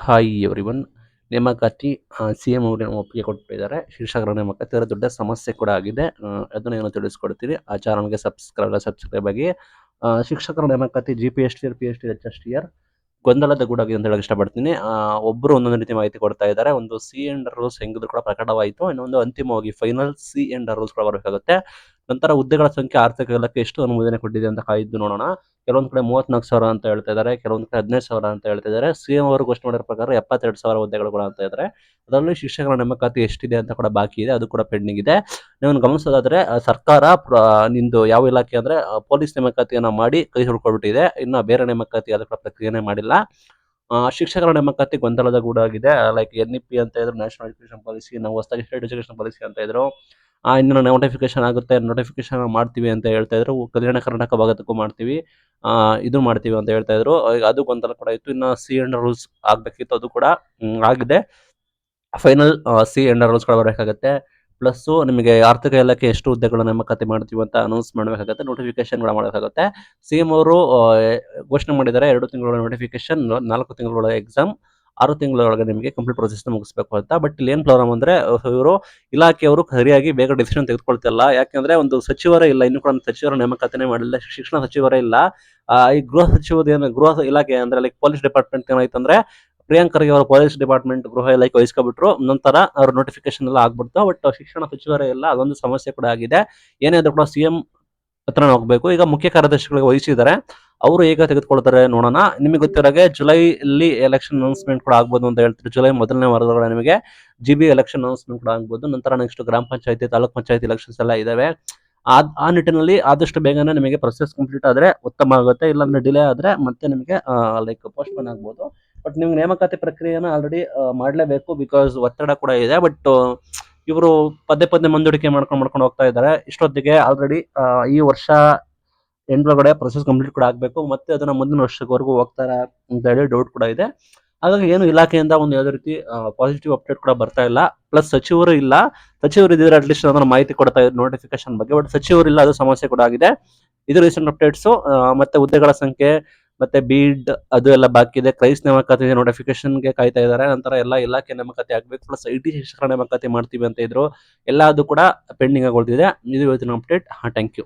Hi everyone. ನೇಮಕಾತಿ CM ಅವರು ಒಪ್ಪಿಗೆ ಕೊಟ್ಟಿದ್ದಾರೆ. ಶಿಕ್ಷಕರ ನೇಮಕಾತಿ ಅದರ ದೊಡ್ಡ ಸಮಸ್ಯೆ ಕೂಡ ಆಗಿದೆ. ಅದನ್ನ ಏನು ತಿಳಿಸ್ಕೊಡ್ತೀನಿ. ಆ ಚಾನಲ್ಗೆ ಸಬ್ಸ್ಕ್ರೈಬ್ ಆಗಿ. ಶಿಕ್ಷಕರ ನೇಮಕಾತಿ GPST, PST, HSTR ಗೊಂದಲದ ಗೂಡಾಗಿದೆ ಅಂತ ಹೇಳಕ್ ಇಷ್ಟಪಡ್ತೀನಿ. ಒಬ್ರು ಒಂದೊಂದು ರೀತಿ ಮಾಹಿತಿ ಕೊಡ್ತಾ ಇದ್ದಾರೆ. ಒಂದು ಸಿ ಅಂಡ್ ರೂಲ್ಸ್ ಹೆಂಗಿದ್ರು ಕೂಡ ಪ್ರಕಟವಾಯಿತು. ಇನ್ನೊಂದು ಅಂತಿಮವಾಗಿ ಫೈನಲ್ ಸಿ ಅಂಡ್ ರೂಲ್ಸ್ ಕೂಡ ಬರಬೇಕಾಗುತ್ತೆ. ನಂತರ ಹುದ್ದೆಗಳ ಸಂಖ್ಯೆ ಆರ್ಥಿಕ ಇಲಾಖೆ ಎಷ್ಟು ಅನುಮೋದನೆ ಕೊಟ್ಟಿದೆ ಅಂತ ಕಾಯ್ದು ನೋಡೋಣ. ಕೆಲವೊಂದ್ ಕಡೆ 34,000 ಅಂತ ಹೇಳ್ತಾ ಇದ್ದಾರೆ, ಕೆಲವೊಂದ್ ಕಡೆ 15,000 ಅಂತ ಹೇಳ್ತಾ ಇದ್ದಾರೆ. ಸಿಎಂ ಅವರು ಘೋಷಣೆ ಮಾಡಿರೋ ಪ್ರಕಾರ 72,000 ಹುದ್ದೆಗಳು ಕೂಡ ಅಂತ ಇದ್ದಾರೆ. ಅದರಲ್ಲಿ ಶಿಕ್ಷಕರ ನೇಮಕಾತಿ ಎಷ್ಟಿದೆ ಅಂತ ಕೂಡ ಬಾಕಿ ಇದೆ, ಅದು ಕೂಡ ಪೆಂಡಿಂಗ್ ಇದೆ. ನೀವು ಗಮನಿಸೋದಾದ್ರೆ ಸರ್ಕಾರ ನಿಂದು ಯಾವ ಇಲಾಖೆ ಅಂದ್ರೆ ಪೊಲೀಸ್ ನೇಮಕಾತಿಯನ್ನ ಮಾಡಿ ಕೈ ಹುಡ್ಕೊಳ್ಬಿಟ್ಟಿದೆ. ಇನ್ನು ಬೇರೆ ನೇಮಕಾತಿ ಅದಕ್ಕೆ ಪ್ರಕ್ರಿಯೆನೇ ಮಾಡಿಲ್ಲ. ಶಿಕ್ಷಕರ ನೇಮಕಾತಿ ಗೊಂದಲದ ಗೂಡಾಗಿದೆ. ಲೈಕ್ NEP ಅಂತ ಇದ್ರು, ನ್ಯಾಷನಲ್ ಎಜುಕೇಶನ್ ಪಾಲಿಸಿ, ನಾವು ಹೊಸದಾಗಿ ಸ್ಟೇಟ್ ಎಜುಕೇಶನ್ ಪಾಲಿಸಿ ಅಂತ ಇದ್ರು. ಇನ್ನು ನೋಟಿಫಿಕೇಶನ್ ಆಗುತ್ತೆ, ನೋಟಿಫಿಕೇಶನ್ ಮಾಡ್ತೀವಿ ಅಂತ ಹೇಳ್ತಾ ಇದ್ರು. ಕಲ್ಯಾಣ ಕರ್ನಾಟಕ ಭಾಗದಕ್ಕೂ ಮಾಡ್ತೀವಿ, ಇದು ಮಾಡ್ತೀವಿ ಅಂತ ಹೇಳ್ತಾ ಇದ್ರು. ಅದು ಗೊಂದಲ ಕೂಡ ಇತ್ತು. ಇನ್ನು ಸಿ ಅಂಡ್ ರೂಲ್ಸ್ ಆಗ್ಬೇಕಿತ್ತು, ಅದು ಕೂಡ ಆಗಿದೆ. ಫೈನಲ್ ಸಿ ಅಂಡ್ ರೂಲ್ಸ್ ಕೂಡ ಬರಬೇಕಾಗುತ್ತೆ. ಪ್ಲಸ್ ನಿಮಗೆ ಆರ್ಥಿಕ ಇಲಾಖೆ ಎಷ್ಟು ಹುದ್ದೆಗಳನ್ನ ನೇಮಕಾತಿ ಮಾಡ್ತೀವಿ ಅಂತ ಅನೌನ್ಸ್ ಮಾಡಬೇಕಾಗುತ್ತೆ. ನೋಟಿಫಿಕೇಶನ್ ಕೂಡ ಮಾಡಬೇಕಾಗುತ್ತೆ. ಸಿಎಂ ಅವರು ಘೋಷಣೆ ಮಾಡಿದ್ದಾರೆ 2 ತಿಂಗಳ ನೋಟಿಫಿಕೇಶನ್, 4 ತಿಂಗಳ ಎಕ್ಸಾಮ್, 6 ತಿಂಗಳೊಳಗೆ ನಿಮಗೆ ಕಂಪ್ಲೀಟ್ ಪ್ರೊಸೆಸ್ ಮುಗಿಸ್ಬೇಕು ಅಂತ. ಬಟ್ ಇಲ್ಲಿ ಏನ್ ಪ್ರಾಬ್ಲಮ್ ಅಂದ್ರೆ ಇವರು ಇಲಾಖೆಯವರು ಸರಿಯಾಗಿ ಬೇಗ ಡಿಸಿಷನ್ ತೆಗೆದುಕೊಳ್ತಿಲ್ಲ. ಯಾಕಂದ್ರೆ ಒಂದು ಸಚಿವರೇ ಇಲ್ಲ, ಇನ್ನು ಕೂಡ ಸಚಿವರ ನೇಮಕಾತಿನೇ ಮಾಡಿಲ್ಲ, ಶಿಕ್ಷಣ ಸಚಿವರೇ ಇಲ್ಲ. ಈ ಗೃಹ ಇಲಾಖೆ ಅಂದ್ರೆ ಲೈಕ್ ಪೊಲೀಸ್ ಡಿಪಾರ್ಟ್ಮೆಂಟ್ ಏನಾಯ್ತಂದ್ರೆ ಪ್ರಿಯಾಂಕ್ ಖರ್ಗೆ ಅವರ ಪೊಲೀಸ್ ಡಿಪಾರ್ಟ್ಮೆಂಟ್ ಗೃಹ ಇಲಾಖೆ ವಹಿಸ್ಕೊಬಿಟ್ರು. ನಂತರ ಅವ್ರ ನೋಟಿಫಿಕೇಶನ್ ಎಲ್ಲ ಆಗ್ಬಿಡ್ತು. ಬಟ್ ಶಿಕ್ಷಣ ಸಚಿವರೇ ಇಲ್ಲ, ಅದೊಂದು ಸಮಸ್ಯೆ ಕೂಡ ಆಗಿದೆ. ಏನೇ ಆದ್ರೂ ಕೂಡ ಸಿಎಂ ಹತ್ರ ಹೋಗ್ಬೇಕು. ಈಗ ಮುಖ್ಯ ಕಾರ್ಯದರ್ಶಿಗಳಿಗೆ ವಹಿಸಿದ್ದಾರೆ, ಅವರು ಹೇಗೆ ತೆಗೆದುಕೊಳ್ತಾರೆ ನೋಡೋಣ. ನಿಮಗೆ ಗೊತ್ತಿರೋಗೆ ಜುಲೈಲಿ ಎಲೆಕ್ಷನ್ ಅನೌನ್ಸ್ಮೆಂಟ್ ಕೂಡ ಆಗ್ಬೋದು ಅಂತ ಹೇಳ್ತಾರೆ. ಜುಲೈ ಮೊದಲನೇ ವಾರದೊಳಗೆ ನಿಮಗೆ GB ಎಲೆಕ್ಷನ್ ಅನೌನ್ಸ್ಮೆಂಟ್ ಕೂಡ ಆಗ್ಬೋದು. ನಂತರ ನೆಕ್ಸ್ಟ್ ಗ್ರಾಮ ಪಂಚಾಯತಿ, ತಾಲೂಕ್ ಪಂಚಾಯತಿ ಎಲೆಕ್ಷನ್ಸ್ ಎಲ್ಲ ಇದಾವೆ. ಆ ನಿಟ್ಟಿನಲ್ಲಿ ಆದಷ್ಟು ಬೇಗನೆ ನಿಮಗೆ ಪ್ರೊಸೆಸ್ ಕಂಪ್ಲೀಟ್ ಆದ್ರೆ ಉತ್ತಮ ಆಗುತ್ತೆ. ಇಲ್ಲಾಂದ್ರೆ ಡಿಲೇ ಆದ್ರೆ ಮತ್ತೆ ನಿಮಗೆ ಲೈಕ್ ಪೋಸ್ಟ್ಪೋನ್ ಆಗ್ಬೋದು. ಬಟ್ ನಿಮ್ಗೆ ನೇಮಕಾತಿ ಪ್ರಕ್ರಿಯೆನ ಆಲ್ರೆಡಿ ಮಾಡಲೇಬೇಕು, ಬಿಕಾಸ್ ಒತ್ತಡ ಕೂಡ ಇದೆ. ಬಟ್ ಇವರು ಪದೇ ಮುಂದೂಡಿಕೆ ಮಾಡ್ಕೊಂಡು ಹೋಗ್ತಾ ಇದ್ದಾರೆ. ಇಷ್ಟೊತ್ತಿಗೆ ಆಲ್ರೆಡಿ ಈ ವರ್ಷ ಎಂಡ್ರೊಳಗಡೆ ಪ್ರೊಸೆಸ್ ಕಂಪ್ಲೀಟ್ ಕೂಡ ಆಗ್ಬೇಕು, ಮತ್ತೆ ಅದನ್ನ ಮುಂದಿನ ವರ್ಷದವರೆಗೂ ಹೋಗ್ತಾರೆ ಅಂತ ಹೇಳಿ ಡೌಟ್ ಕೂಡ ಇದೆ. ಹಾಗಾಗಿ ಏನು ಇಲಾಖೆಯಿಂದ ಒಂದು ಯಾವುದೇ ರೀತಿ ಪಾಸಿಟಿವ್ ಅಪ್ಡೇಟ್ ಕೂಡ ಬರ್ತಾ ಇಲ್ಲ. ಪ್ಲಸ್ ಸಚಿವರು ಇಲ್ಲ, ಸಚಿವರು ಇದ್ರೆ ಅಟ್ಲೀಸ್ಟ್ ಅದನ್ನ ಮಾಹಿತಿ ಕೊಡ್ತಾ ಇದ್ರು ನೋಟಿಫಿಕೇಶನ್ ಬಗ್ಗೆ. ಬಟ್ ಸಚಿವರು ಇಲ್ಲ, ಅದು ಸಮಸ್ಯೆ ಕೂಡ ಆಗಿದೆ. ಇದು ರೀಸೆಂಟ್ ಅಪ್ಡೇಟ್ಸ್. ಮತ್ತೆ ಹುದ್ದೆಗಳ ಸಂಖ್ಯೆ, ಮತ್ತೆ ಬೀಡ್ ಅದು ಎಲ್ಲ ಬಾಕಿ ಇದೆ. ಕ್ರೈಸ್ ನೇಮಕಾತಿ ನೋಟಿಫಿಕೇಶನ್ಗೆ ಕಾಯ್ತಾ ಇದ್ದಾರೆ. ನಂತರ ಎಲ್ಲ ಇಲಾಖೆ ನೇಮಕಾತಿ ಆಗ್ಬೇಕು. ಪ್ಲಸ್ IT ಶಿಕ್ಷಕರ ನೇಮಕಾತಿ ಮಾಡ್ತೀವಿ ಅಂತ ಇದ್ರು, ಎಲ್ಲ ಅದು ಕೂಡ ಪೆಂಡಿಂಗ್ ಆಗಿ ಉಳಿದಿದೆ. ಇದು ಇವತ್ತಿನ ಅಪ್ಡೇಟ್. Thank you.